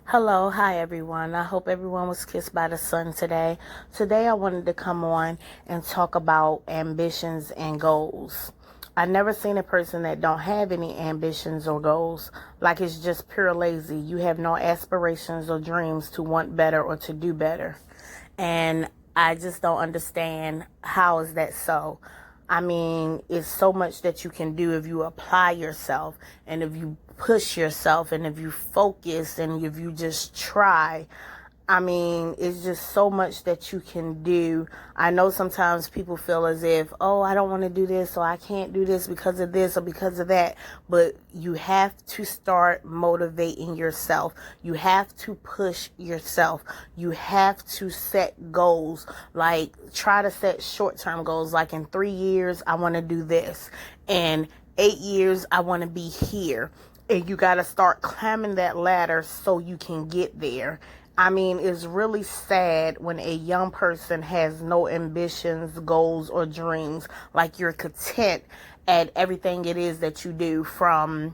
Hello, hi everyone. I hope everyone was kissed by the sun today. Today I wanted to come on and talk about ambitions and goals. I never seen a person that don't have any ambitions or goals. Like it's just pure lazy. You have no aspirations or dreams to want better or to do better. And I just don't understand how is that so. I mean, it's so much that you can do if you apply yourself and if you push yourself and if you focus and if you just try. I mean, it's just so much that you can do. I know sometimes people feel as if, oh, I don't want to do this, or I can't do this because of this or because of that. But you have to start motivating yourself. You have to push yourself. You have to set goals. Like, try to set short-term goals. Like, in 3 years, I want to do this. In 8 years, I want to be here. And you got to start climbing that ladder so you can get there. I mean, it's really sad when a young person has no ambitions, goals, or dreams. Like you're content at everything it is that you do, from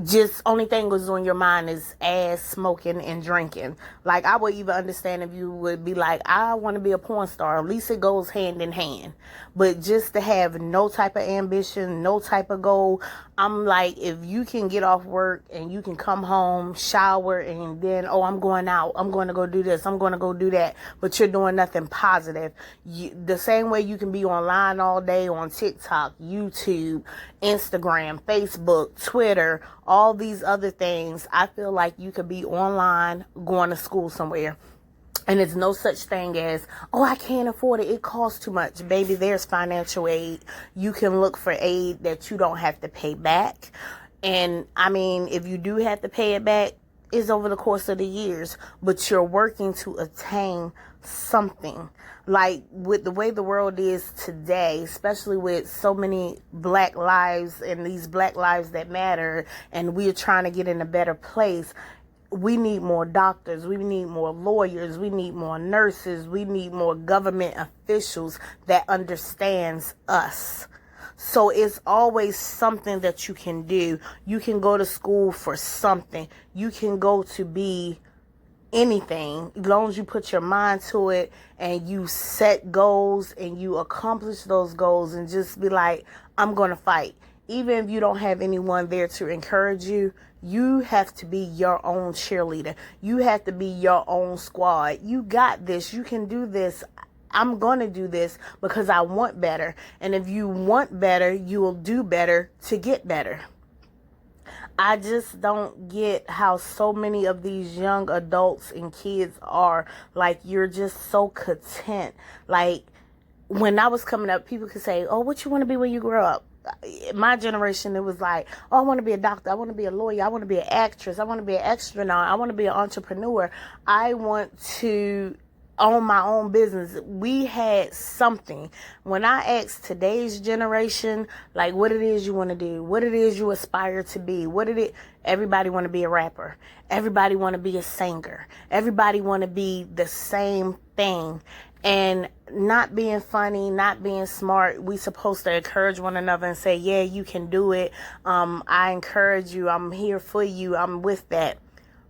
just only thing goes on your mind is ass, smoking, and drinking. Like, I would even understand if you would be like, I want to be a porn star. At least it goes hand in hand. But just to have no type of ambition, no type of goal, I'm like, if you can get off work and you can come home, shower, and then, oh, I'm going out. I'm going to go do this. I'm going to go do that. But you're doing nothing positive. The same way you can be online all day on TikTok, YouTube, Instagram, Facebook, Twitter, all these other things. I feel like you could be online going to school somewhere. And it's no such thing as, oh, I can't afford it. It costs too much. Baby, there's financial aid. You can look for aid that you don't have to pay back. And I mean, if you do have to pay it back, it's over the course of the years. But you're working to attain something. Like with the way the world is today, especially with so many black lives and these black lives that matter, and we're trying to get in a better place. We need more doctors, we need more lawyers, we need more nurses, we need more government officials that understands us. So it's always something that you can do. You can go to school for something. You can go to be anything, as long as you put your mind to it and you set goals and you accomplish those goals and just be like, I'm going to fight. Even if you don't have anyone there to encourage you, you have to be your own cheerleader. You have to be your own squad. You got this. You can do this. I'm going to do this because I want better. And if you want better, you will do better to get better. I just don't get how so many of these young adults and kids are like, you're just so content. Like, when I was coming up, people could say, oh, what you want to be when you grow up? My generation, it was like, oh, I want to be a doctor. I want to be a lawyer. I want to be an actress. I want to be an astronaut. I want to be an entrepreneur. I want to own my own business. We had something. When I asked today's generation, like, what it is you want to do, what it is you aspire to be, everybody want to be a rapper. Everybody want to be a singer. Everybody want to be the same thing. And not being funny, not being smart, we supposed to encourage one another and say, yeah, you can do it. I encourage you. I'm here for you. I'm with that.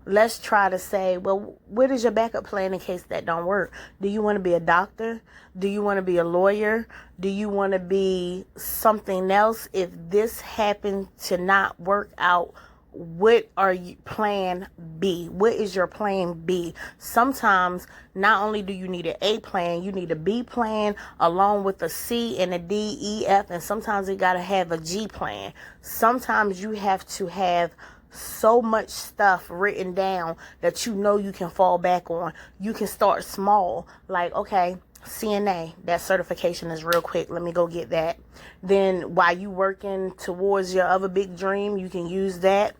Let's try to say, well, what is your backup plan in case that don't work? Do you want to be a doctor? Do you want to be a lawyer? Do you want to be something else? If this happened to not work out, what are you plan B? What is your plan B? Sometimes not only do you need an A plan, you need a B plan along with a C and a D, E, F, and sometimes you got to have a G plan. Sometimes you have to have so much stuff written down that you know you can fall back on. You can start small, like, okay, CNA, that certification is real quick, let me go get that. Then while you working towards your other big dream, you can use that.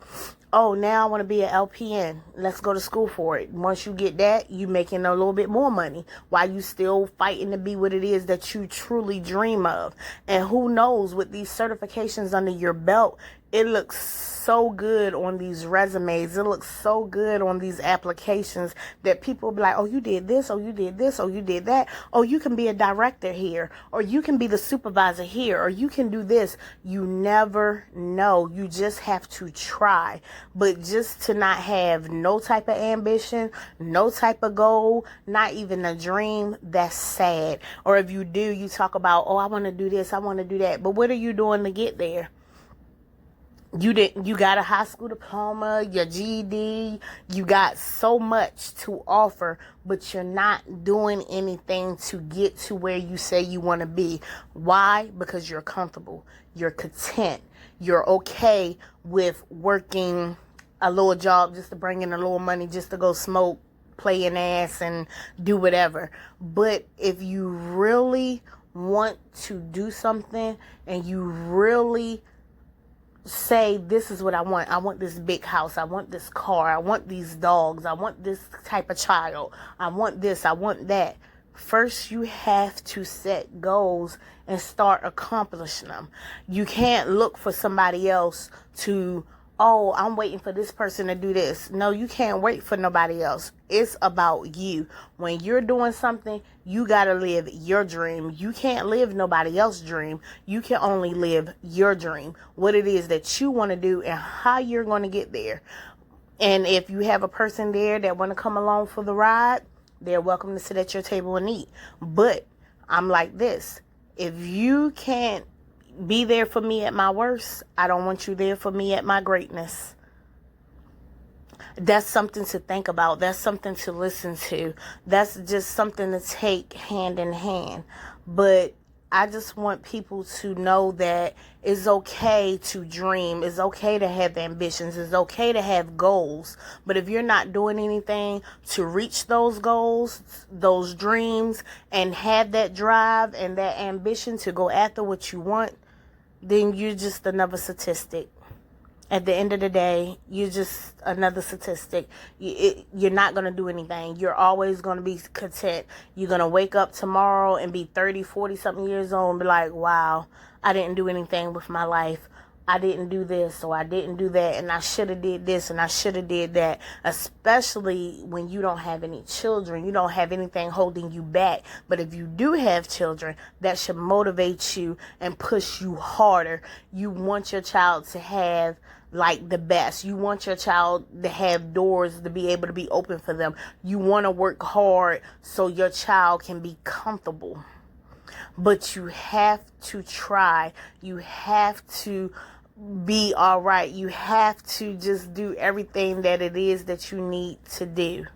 Oh, now I want to be an LPN. Let's go to school for it. Once you get that, you making a little bit more money while you still fighting to be what it is that you truly dream of. And who knows, with these certifications under your belt, it looks so good on these resumes. It looks so good on these applications that people be like, oh, you did this, oh, you did this, oh, you did that. Oh, you can be a director here, or you can be the supervisor here, or you can do this. You never know. You just have to try. But just to not have no type of ambition, no type of goal, not even a dream, that's sad. Or if you do, you talk about, oh, I want to do this, I want to do that. But what are you doing to get there? You got a high school diploma, your GED, you got so much to offer, but you're not doing anything to get to where you say you want to be. Why? Because you're comfortable, you're content, you're okay with working a little job just to bring in a little money, just to go smoke, play an ass, and do whatever. But if you really want to do something and you really say, this is what I want this big house, I want this car, I want these dogs, I want this type of child, I want this, I want that. First, you have to set goals and start accomplishing them. You can't look for somebody else to, oh, I'm waiting for this person to do this. No, you can't wait for nobody else. It's about you. When you're doing something, you got to live your dream. You can't live nobody else's dream. You can only live your dream. What it is that you want to do and how you're going to get there. And if you have a person there that want to come along for the ride, they're welcome to sit at your table and eat. But I'm like this. If you can't be there for me at my worst, I don't want you there for me at my greatness. That's something to think about. That's something to listen to. That's just something to take hand in hand. But I just want people to know that it's okay to dream. It's okay to have ambitions. It's okay to have goals. But if you're not doing anything to reach those goals, those dreams, and have that drive and that ambition to go after what you want, then you're just another statistic. At the end of the day, you're just another statistic. You're not going to do anything. You're always going to be content. You're going to wake up tomorrow and be 30, 40 something years old and be like, wow, I didn't do anything with my life. I didn't do this, or I didn't do that, and I should have did this, and I should have did that. Especially when you don't have any children. You don't have anything holding you back. But if you do have children, that should motivate you and push you harder. You want your child to have like the best. You want your child to have doors to be able to be open for them. You want to work hard so your child can be comfortable. But you have to try. You have to be all right. You have to just do everything that it is that you need to do.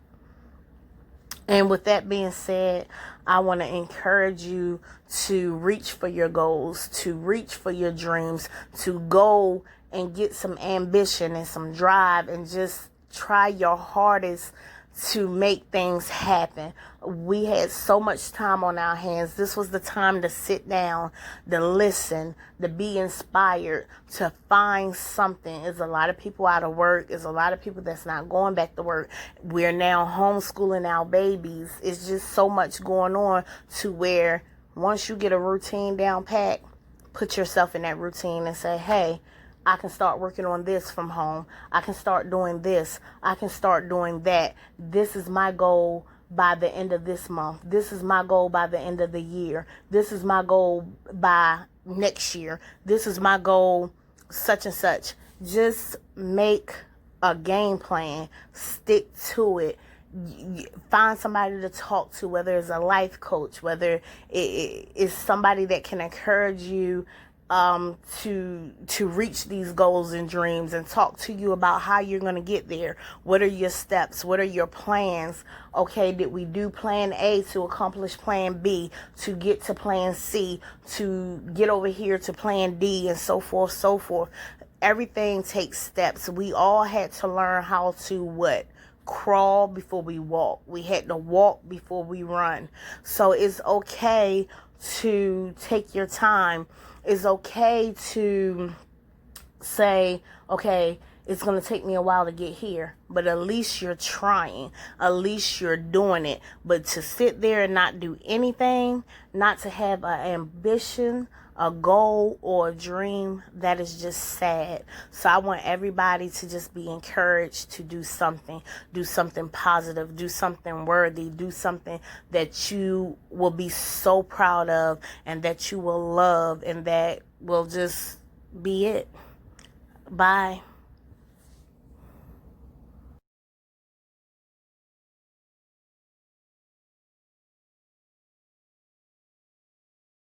And with that being said, I want to encourage you to reach for your goals, to reach for your dreams, to go and get some ambition and some drive and just try your hardest to make things happen. We had so much time on our hands. This was the time to sit down, to listen, to be inspired, to find something. There's a lot of people out of work. There's a lot of people that's not going back to work. We're now homeschooling our babies. It's just so much going on to where once you get a routine down pat, put yourself in that routine and say, hey, I can start working on this from home. I can start doing this. I can start doing that. This is my goal by the end of this month. This is my goal by the end of the year. This is my goal by next year. This is my goal, such and such. Just make a game plan. Stick to it. Find somebody to talk to, whether it's a life coach, whether it's somebody that can encourage you to reach these goals and dreams and talk to you about how you're going to get there. What are your steps? What are your plans? Okay, did we do plan A to accomplish plan B, to get to plan C, to get over here to plan D, and so forth, so forth. Everything takes steps. We all had to learn how to what? Crawl before we walk. We had to walk before we run. So it's okay to take your time. It's okay to say, okay, it's going to take me a while to get here, but at least you're trying. At least you're doing it. But to sit there and not do anything, not to have an ambition, a goal or a dream, that is just sad. So I want everybody to just be encouraged to do something positive, do something worthy, do something that you will be so proud of and that you will love, and that will just be it. Bye.